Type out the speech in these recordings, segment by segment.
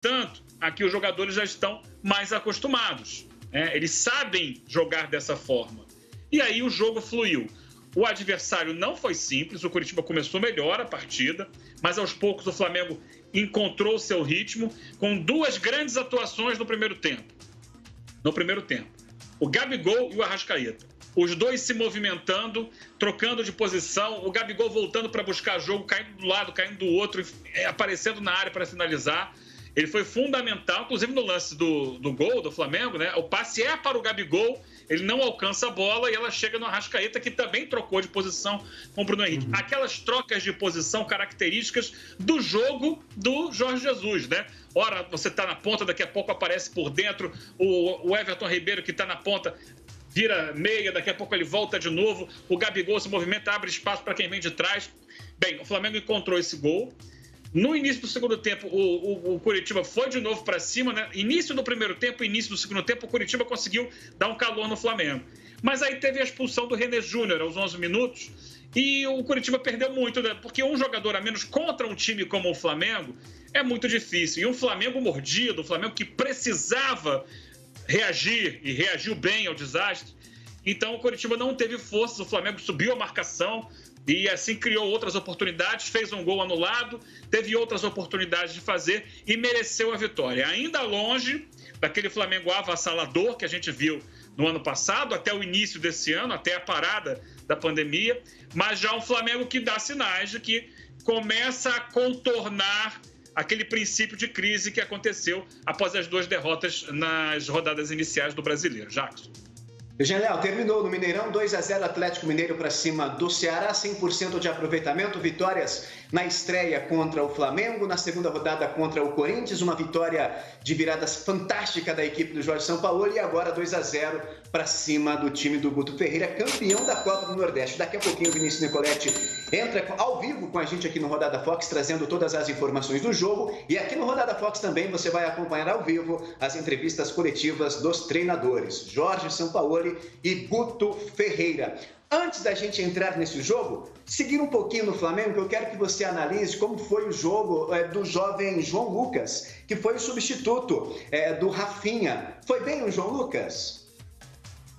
Entretanto, aqui os jogadores já estão mais acostumados, né? Eles sabem jogar dessa forma. E aí o jogo fluiu. O adversário não foi simples, o Coritiba começou melhor a partida, mas aos poucos o Flamengo encontrou o seu ritmo com duas grandes atuações no primeiro tempo. O Gabigol e o Arrascaeta. Os dois se movimentando, trocando de posição, o Gabigol voltando para buscar jogo, caindo do lado, caindo do outro, aparecendo na área para finalizar. Ele foi fundamental, inclusive no lance do gol do Flamengo, né? O passe é para o Gabigol, ele não alcança a bola e ela chega no Arrascaeta, que também trocou de posição com o Bruno Henrique. Aquelas trocas de posição características do jogo do Jorge Jesus, né? Ora, você está na ponta, daqui a pouco aparece por dentro o Everton Ribeiro, que está na ponta, vira meia, daqui a pouco ele volta de novo, o Gabigol se movimenta, abre espaço para quem vem de trás. Bem, o Flamengo encontrou esse gol. No início do segundo tempo, o Coritiba foi de novo para cima, né? Início do primeiro tempo, início do segundo tempo, o Coritiba conseguiu dar um calor no Flamengo. Mas aí teve a expulsão do René Júnior aos 11 minutos e o Coritiba perdeu muito, né? Porque um jogador a menos contra um time como o Flamengo é muito difícil. E um Flamengo mordido, um Flamengo que precisava reagir e reagiu bem ao desastre. Então o Coritiba não teve forças, o Flamengo subiu a marcação e assim criou outras oportunidades, fez um gol anulado, teve outras oportunidades de fazer e mereceu a vitória. Ainda longe daquele Flamengo avassalador que a gente viu no ano passado, até o início desse ano, até a parada da pandemia, mas já um Flamengo que dá sinais de que começa a contornar aquele princípio de crise que aconteceu após as duas derrotas nas rodadas iniciais do Brasileiro. Jackson. Jean Léo, terminou no Mineirão, 2-0 Atlético Mineiro para cima do Ceará, 100% de aproveitamento, vitórias na estreia contra o Flamengo, na segunda rodada contra o Corinthians, uma vitória de viradas fantástica da equipe do Jorge Sampaoli e agora 2-0 para cima do time do Guto Ferreira, campeão da Copa do Nordeste. Daqui a pouquinho o Vinícius Nicoletti entra ao vivo com a gente aqui no Rodada Fox, trazendo todas as informações do jogo. E aqui no Rodada Fox também você vai acompanhar ao vivo as entrevistas coletivas dos treinadores Jorge Sampaoli e Guto Ferreira. Antes da gente entrar nesse jogo, seguir um pouquinho no Flamengo, que eu quero que você analise como foi o jogo do jovem João Lucas, que foi o substituto do Rafinha. Foi bem o João Lucas?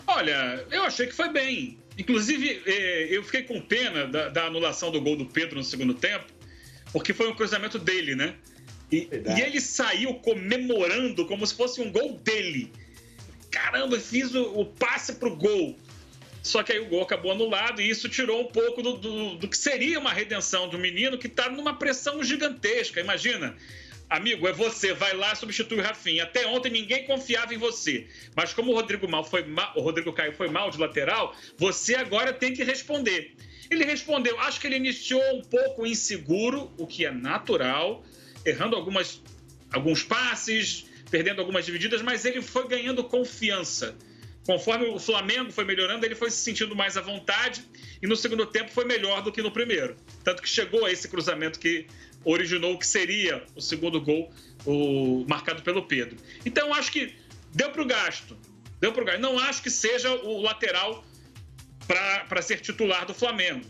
Olha, eu achei que foi bem. Inclusive, eu fiquei com pena da anulação do gol do Pedro no segundo tempo, porque foi um cruzamento dele, né? E ele saiu comemorando como se fosse um gol dele. Caramba, fiz o passe pro gol. Só que aí o gol acabou anulado e isso tirou um pouco do que seria uma redenção do menino que está numa pressão gigantesca. Imagina, amigo, é você, vai lá substituir o Rafinha. Até ontem ninguém confiava em você. Mas como o Rodrigo Caio foi mal de lateral, você agora tem que responder. Ele respondeu, acho que ele iniciou um pouco inseguro, o que é natural, errando alguns passes, perdendo algumas divididas, mas ele foi ganhando confiança. Conforme o Flamengo foi melhorando, ele foi se sentindo mais à vontade e no segundo tempo foi melhor do que no primeiro. Tanto que chegou a esse cruzamento que originou o que seria o segundo gol marcado pelo Pedro. Então, acho que deu para o gasto. Não acho que seja o lateral para ser titular do Flamengo.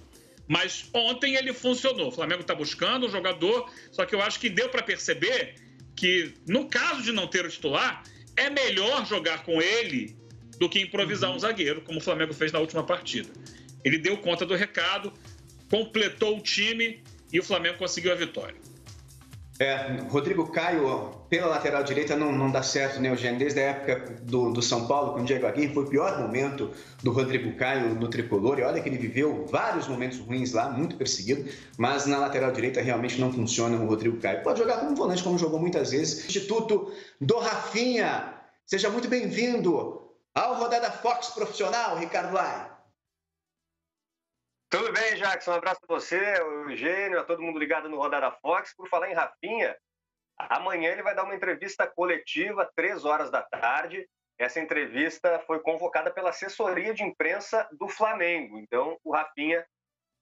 Mas ontem ele funcionou. O Flamengo está buscando um jogador, só que eu acho que deu para perceber que, no caso de não ter o titular, é melhor jogar com ele do que improvisar um zagueiro, como o Flamengo fez na última partida. Ele deu conta do recado, completou o time e o Flamengo conseguiu a vitória. Rodrigo Caio, pela lateral direita, não dá certo, né, Eugênio? Desde a época do São Paulo com o Diego Aguirre, foi o pior momento do Rodrigo Caio no Tricolor. E olha que ele viveu vários momentos ruins lá, muito perseguido, mas na lateral direita realmente não funciona o Rodrigo Caio. Pode jogar como volante, como jogou muitas vezes. Instituto do Rafinha, seja muito bem-vindo ao Rodada Fox Profissional, Ricardo Lai. Tudo bem, Jackson? Um abraço para você, ao Eugênio, a todo mundo ligado no Rodada Fox. Por falar em Rafinha, amanhã ele vai dar uma entrevista coletiva, 15h. Essa entrevista foi convocada pela assessoria de imprensa do Flamengo. Então, o Rafinha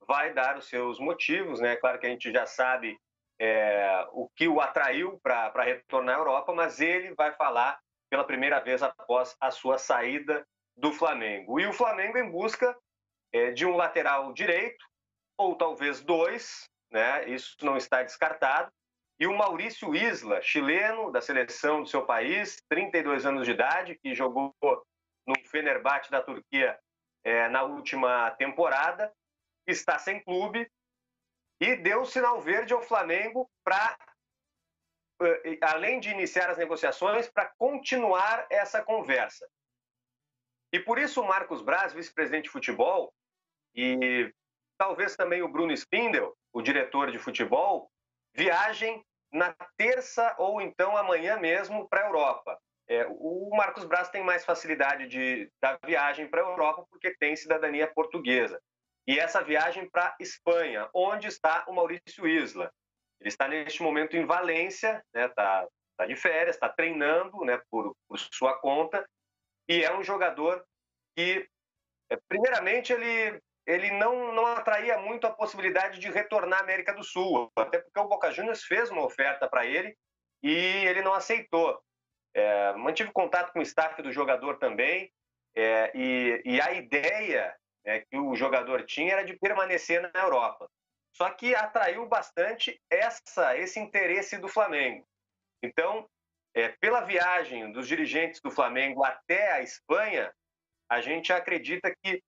vai dar os seus motivos, né? Claro que a gente já sabe o que o atraiu para retornar à Europa, mas ele vai falar pela primeira vez após a sua saída do Flamengo. E o Flamengo em busca de um lateral direito, ou talvez dois, né? Isso não está descartado. E o Maurício Isla, chileno, da seleção do seu país, 32 anos de idade, que jogou no Fenerbahçe da Turquia na última temporada, está sem clube e deu sinal verde ao Flamengo para, além de iniciar as negociações, para continuar essa conversa. E por isso o Marcos Braz, vice-presidente de futebol, e talvez também o Bruno Spindel, o diretor de futebol, viajem na terça ou então amanhã mesmo para a Europa. O Marcos Braz tem mais facilidade da viagem para a Europa porque tem cidadania portuguesa. E essa viagem para a Espanha, onde está o Maurício Isla. Ele está neste momento em Valência, né, tá de férias, está treinando, né, por sua conta, e é um jogador que, primeiramente, ele não atraía muito a possibilidade de retornar à América do Sul, até porque o Boca Juniors fez uma oferta para ele e ele não aceitou. Mantive contato com o staff do jogador também, e a ideia que o jogador tinha era de permanecer na Europa. Só que atraiu bastante esse interesse do Flamengo. Então, pela viagem dos dirigentes do Flamengo até a Espanha, a gente acredita que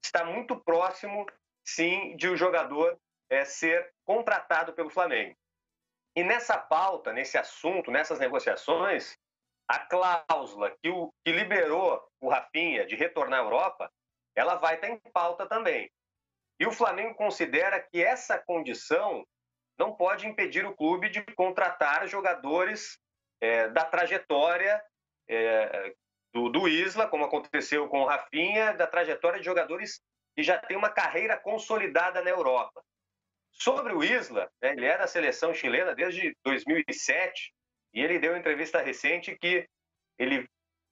está muito próximo, sim, de o jogador ser contratado pelo Flamengo. E nessa pauta, nesse assunto, nessas negociações, a cláusula que liberou o Rafinha de retornar à Europa, ela vai estar em pauta também. E o Flamengo considera que essa condição não pode impedir o clube de contratar jogadores da trajetória do Isla, como aconteceu com o Rafinha, da trajetória de jogadores que já têm uma carreira consolidada na Europa. Sobre o Isla, ele é da seleção chilena desde 2007 e ele deu uma entrevista recente que ele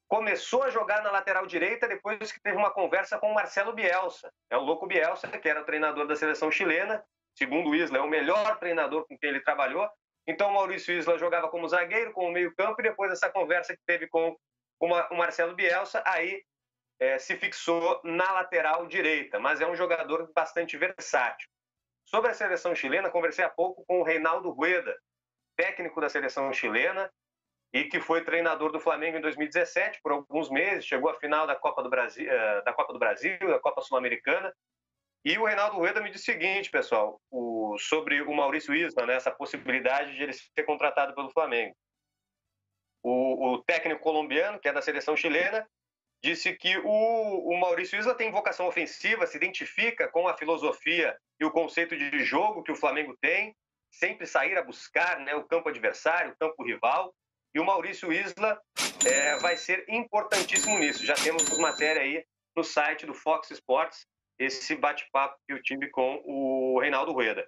começou a jogar na lateral direita depois que teve uma conversa com o Marcelo Bielsa. O louco Bielsa, que era o treinador da seleção chilena, segundo o Isla, é o melhor treinador com quem ele trabalhou. Então o Maurício Isla jogava como zagueiro, como meio-campo, e depois dessa conversa que teve com o Marcelo Bielsa, aí se fixou na lateral direita, mas é um jogador bastante versátil. Sobre a seleção chilena, conversei há pouco com o Reinaldo Rueda, técnico da seleção chilena, e que foi treinador do Flamengo em 2017, por alguns meses, chegou à final da Copa do Brasil, da Copa Sul-Americana. E o Reinaldo Rueda me disse o seguinte, pessoal, sobre o Maurício Isla, né, essa possibilidade de ele ser contratado pelo Flamengo. O técnico colombiano, que é da seleção chilena, disse que o Maurício Isla tem vocação ofensiva, se identifica com a filosofia e o conceito de jogo que o Flamengo tem, sempre sair a buscar, né, o campo adversário, o campo rival. E o Maurício Isla vai ser importantíssimo nisso. Já temos matéria aí no site do Fox Sports, esse bate-papo que eu tive com o Reinaldo Rueda.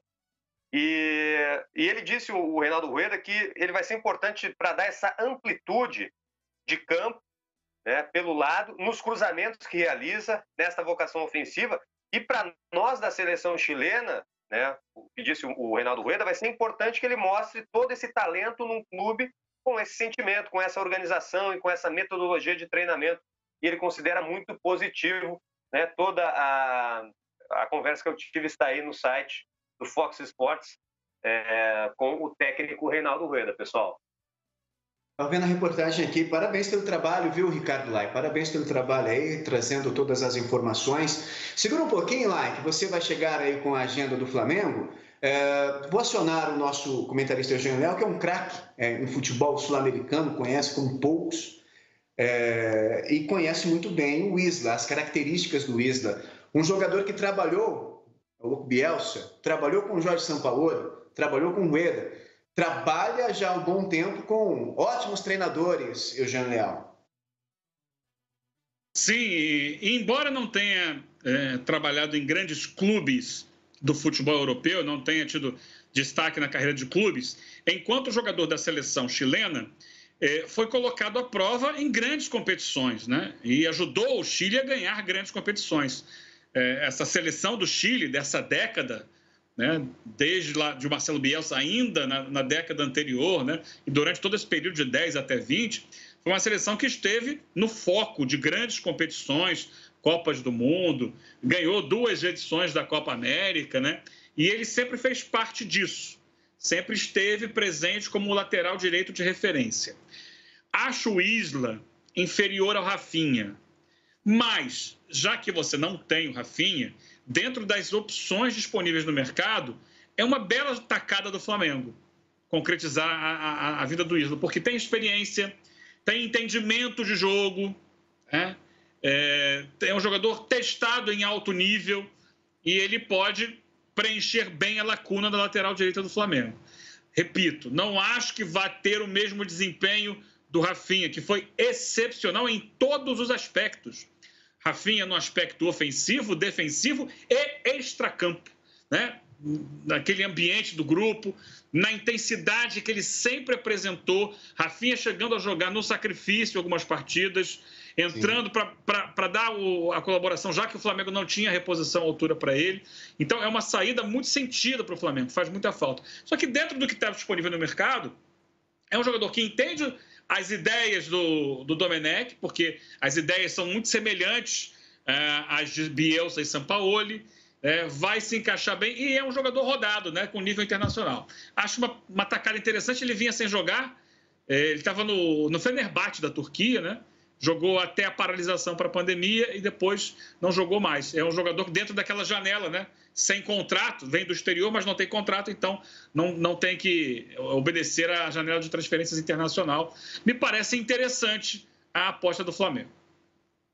E ele disse, o Reinaldo Rueda, que ele vai ser importante para dar essa amplitude de campo, né, pelo lado, nos cruzamentos que realiza, nesta vocação ofensiva. E para nós da seleção chilena, né, o que disse o Reinaldo Rueda, vai ser importante que ele mostre todo esse talento num clube com esse sentimento, com essa organização e com essa metodologia de treinamento. E ele considera muito positivo, né, toda a conversa que eu tive está aí no site do Fox Sports com o técnico Reinaldo Rueda, pessoal. Estou vendo a reportagem aqui. Parabéns pelo trabalho, viu, Ricardo Lai? Parabéns pelo trabalho aí, trazendo todas as informações. Segura um pouquinho, Lai, que você vai chegar aí com a agenda do Flamengo. Vou acionar o nosso comentarista Eugênio Léo, que é um craque em futebol sul-americano, conhece como poucos, e conhece muito bem o Isla, as características do Isla. Um jogador que trabalhou, o Bielsa, trabalhou com o Jorge Sampaoli, trabalhou com o Rueda, trabalha já há um bom tempo com ótimos treinadores, Eugênio Leal. Sim, e embora não tenha trabalhado em grandes clubes do futebol europeu, não tenha tido destaque na carreira de clubes, enquanto jogador da seleção chilena, foi colocado à prova em grandes competições, né? E ajudou o Chile a ganhar grandes competições. Essa seleção do Chile, dessa década, né, desde lá de Marcelo Bielsa ainda na década anterior, né, e durante todo esse período de 10 até 20, foi uma seleção que esteve no foco de grandes competições, Copas do Mundo, ganhou 2 edições da Copa América, né, e ele sempre fez parte disso, sempre esteve presente como lateral direito de referência. Acho o Isla inferior ao Rafinha, mas, já que você não tem o Rafinha, dentro das opções disponíveis no mercado, é uma bela tacada do Flamengo concretizar a vida do Isla, porque tem experiência, tem entendimento de jogo, né? É um jogador testado em alto nível e ele pode preencher bem a lacuna da lateral direita do Flamengo. Repito, não acho que vá ter o mesmo desempenho do Rafinha, que foi excepcional em todos os aspectos. Rafinha no aspecto ofensivo, defensivo e extracampo, né? Naquele ambiente do grupo, na intensidade que ele sempre apresentou. Rafinha chegando a jogar no sacrifício algumas partidas, entrando para dar a colaboração, já que o Flamengo não tinha reposição à altura para ele. Então, é uma saída muito sentida para o Flamengo, faz muita falta. Só que dentro do que está disponível no mercado, é um jogador que entende as ideias do Domenech, porque as ideias são muito semelhantes às de Bielsa e Sampaoli, vai se encaixar bem e é um jogador rodado, né, com nível internacional. Acho uma tacada interessante, ele vinha sem jogar, ele estava no Fenerbahçe da Turquia, né? Jogou até a paralisação para a pandemia e depois não jogou mais. É um jogador dentro daquela janela, né? Sem contrato, vem do exterior, mas não tem contrato, então não tem que obedecer à janela de transferências internacional. Me parece interessante a aposta do Flamengo.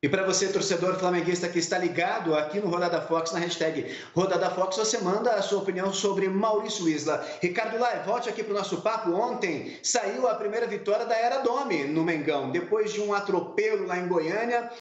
E para você, torcedor flamenguista que está ligado aqui no Rodada Fox, na hashtag Rodada Fox, você manda a sua opinião sobre Maurício Isla. Ricardo Lai, volte aqui para o nosso papo. Ontem saiu a primeira vitória da Era Domi no Mengão, depois de um atropelo lá em Goiânia.